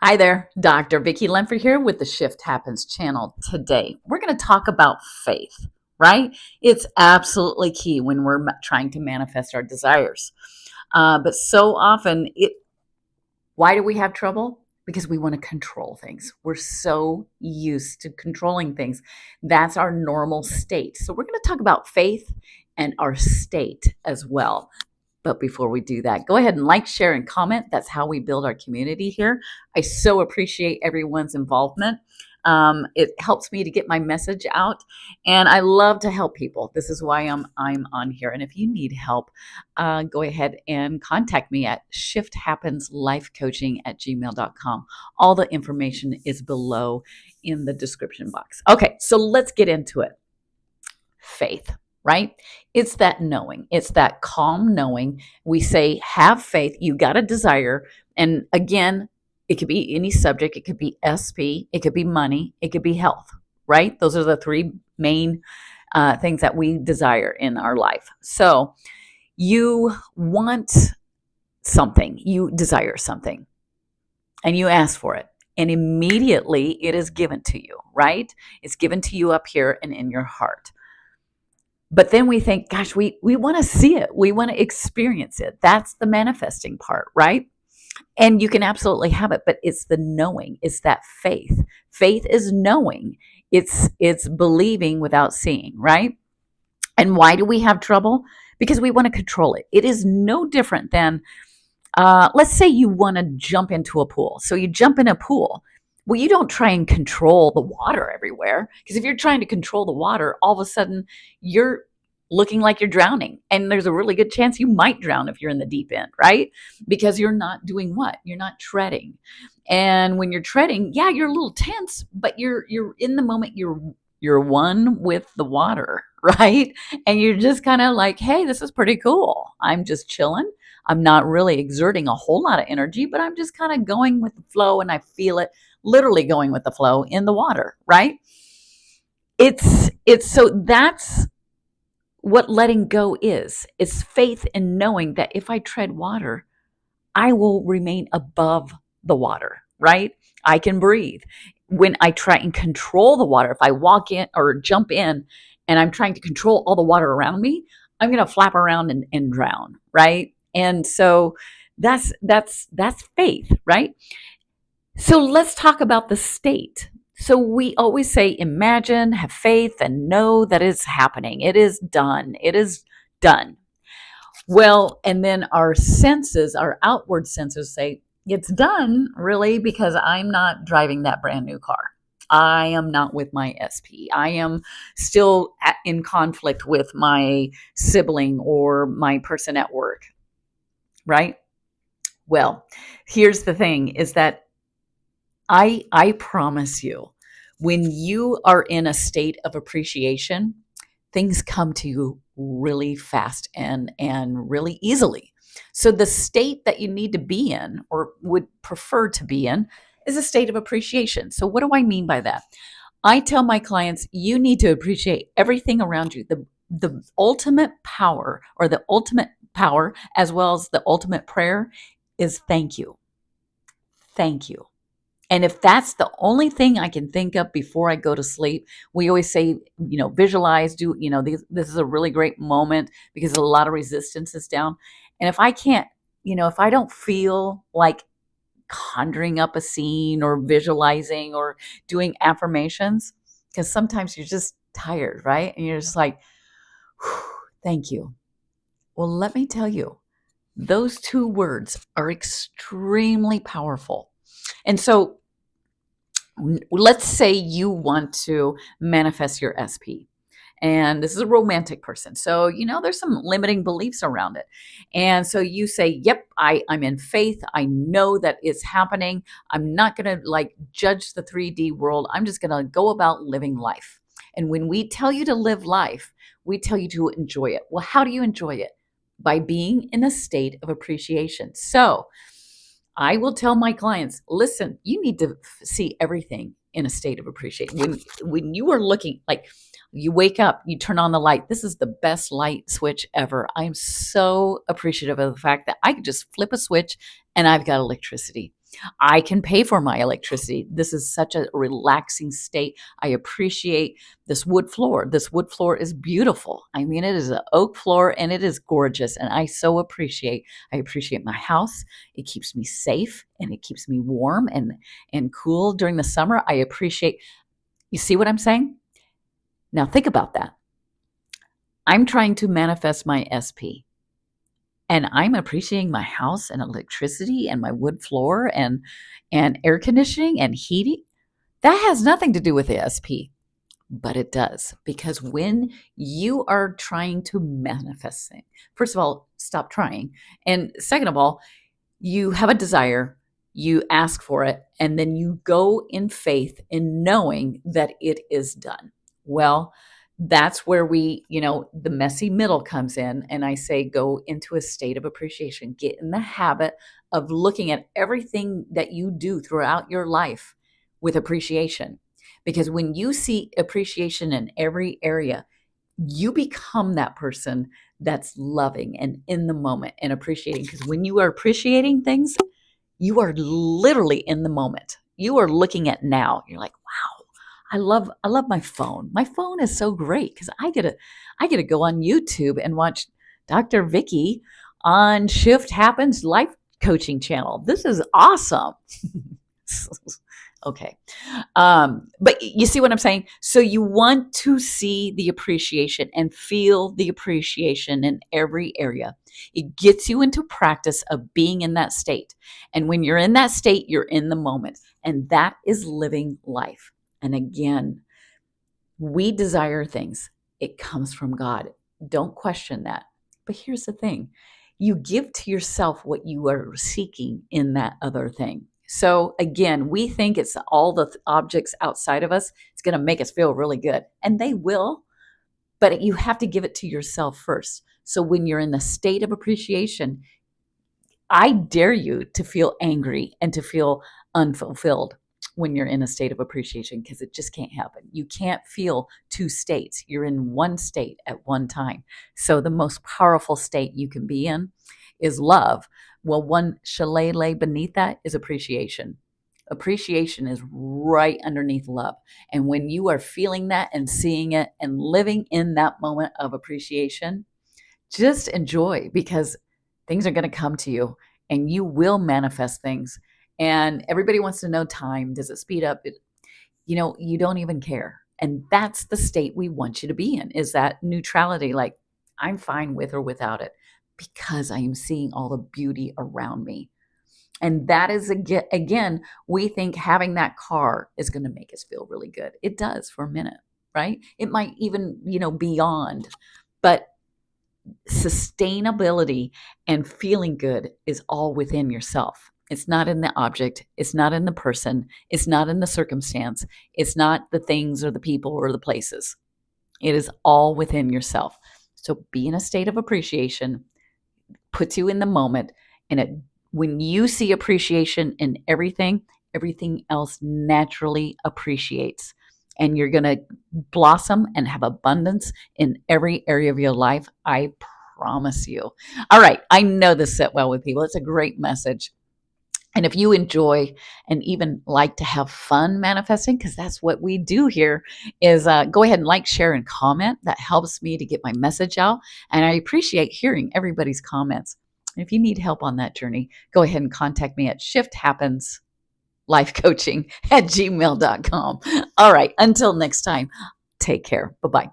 Hi there, Dr. Vicki Lenford here with the Shift Happens channel. Today, we're going to talk about faith, right? It's absolutely key when we're trying to manifest our desires. But so often, why do we have trouble? Because we want to control things. We're so used to controlling things. That's our normal state. So, we're going to talk about faith and our state as well. But before we do that, go ahead and like, share, and comment. That's how we build our community here. I so appreciate everyone's involvement. It helps me to get my message out, and I love to help people. This is why I'm on here. And if you need help, go ahead and contact me at shifthappenslifecoaching@gmail.com. All the information is below in the description box. Okay, so let's get into it. Faith, right? It's that knowing, it's that calm knowing. We say, have faith, you got a desire. And again, it could be any subject, it could be SP, it could be money, it could be health, right? Those are the three main things that we desire in our life. So you want something, you desire something, and you ask for it. And immediately it is given to you, right? It's given to you up here and in your heart. But then we think, gosh, we want to see it. We want to experience it. That's the manifesting part, right? And you can absolutely have it, but it's the knowing. It's that faith. Faith is knowing. It's believing without seeing, right? And why do we have trouble? Because we want to control it. It is no different than, let's say you want to jump into a pool. So you jump in a pool. Well, you don't try and control the water everywhere, because if you're trying to control the water, all of a sudden you're looking like you're drowning. And there's a really good chance you might drown if you're in the deep end, right? Because you're not doing what? You're not treading. And when you're treading, yeah, you're a little tense, but you're in the moment, you're one with the water, right? And you're just kind of like, hey, this is pretty cool. I'm just chilling. I'm not really exerting a whole lot of energy, but I'm just kind of going with the flow, and I feel it literally going with the flow in the water, right? It's so that's what letting go is. It's faith in knowing that if I tread water, I will remain above the water, right? I can breathe. When I try and control the water, if I walk in or jump in and I'm trying to control all the water around me, I'm going to flap around and drown, right? And so that's faith, right? So let's talk about the state. So we always say, imagine, have faith, and know that it's happening. It is done. It is done. Well, and then our senses, our outward senses say, it's done, really, because I'm not driving that brand new car. I am not with my SP. I am still in conflict with my sibling or my person at work, right? Well, here's the thing is that I promise you, when you are in a state of appreciation, things come to you really fast and really easily. So the state that you need to be in or would prefer to be in is a state of appreciation. So what do I mean by that? I tell my clients, you need to appreciate everything around you. The ultimate power, or the ultimate power as well as the ultimate prayer, is thank you. Thank you. And if that's the only thing I can think of before I go to sleep, we always say, visualize, this is a really great moment because a lot of resistance is down. And if I can't, if I don't feel like conjuring up a scene or visualizing or doing affirmations, because sometimes you're just tired, right? And you're just like, thank you. Well, let me tell you, those two words are extremely powerful. And so let's say you want to manifest your SP. And this is a romantic person. So, there's some limiting beliefs around it. And so you say, yep, I'm in faith. I know that it's happening. I'm not going to judge the 3D world. I'm just going to go about living life. And when we tell you to live life, we tell you to enjoy it. Well, how do you enjoy it? By being in a state of appreciation. So I will tell my clients, listen, you need to see everything in a state of appreciation. When you are looking, like you wake up, you turn on the light. This is the best light switch ever. I am so appreciative of the fact that I could just flip a switch and I've got electricity. I can pay for my electricity. This is such a relaxing state. I appreciate this wood floor. This wood floor is beautiful. I mean, it is an oak floor and it is gorgeous. And I appreciate my house. It keeps me safe and it keeps me warm and cool during the summer. I appreciate, you see what I'm saying? Now think about that. I'm trying to manifest my SP. And I'm appreciating my house and electricity and my wood floor and air conditioning and heating. That has nothing to do with the SP, but it does, because when you are trying to manifest things, first of all, stop trying. And second of all, you have a desire, you ask for it, and then you go in faith in knowing that it is done. Well, that's where the messy middle comes in. And I say, go into a state of appreciation. Get in the habit of looking at everything that you do throughout your life with appreciation. Because when you see appreciation in every area, you become that person that's loving and in the moment and appreciating. Because when you are appreciating things, you are literally in the moment. You are looking at now. You're like, wow, I love my phone. My phone is so great because I get to go on YouTube and watch Dr. Vicky on Shift Happens Life Coaching channel. This is awesome. Okay. But you see what I'm saying? So you want to see the appreciation and feel the appreciation in every area. It gets you into practice of being in that state. And when you're in that state, you're in the moment. And that is living life. And again, we desire things. It comes from God. Don't question that. But here's the thing. You give to yourself what you are seeking in that other thing. So again, we think it's all the objects outside of us. It's going to make us feel really good. And they will, but you have to give it to yourself first. So when you're in the state of appreciation, I dare you to feel angry and to feel unfulfilled when you're in a state of appreciation, because it just can't happen. You can't feel two states. You're in one state at one time. So the most powerful state you can be in is love. Well, one shillelagh beneath that is appreciation. Appreciation is right underneath love. And when you are feeling that and seeing it and living in that moment of appreciation, just enjoy, because things are going to come to you and you will manifest things. And everybody wants to know time. Does it speed up? You don't even care. And that's the state we want you to be in, is that neutrality. Like, I'm fine with or without it because I am seeing all the beauty around me. And that is, again, we think having that car is going to make us feel really good. It does for a minute, right? It might even, beyond. But sustainability and feeling good is all within yourself. It's not in the object. It's not in the person. It's not in the circumstance. It's not the things or the people or the places. It is all within yourself. So be in a state of appreciation, puts you in the moment. And when you see appreciation in everything else naturally appreciates. And you're going to blossom and have abundance in every area of your life. I promise you. All right. I know this set well with people. It's a great message. And if you enjoy and even like to have fun manifesting, because that's what we do here, is go ahead and like, share, and comment. That helps me to get my message out. And I appreciate hearing everybody's comments. And if you need help on that journey, go ahead and contact me at shifthappenslifecoaching@gmail.com. All right. Until next time, take care. Bye-bye.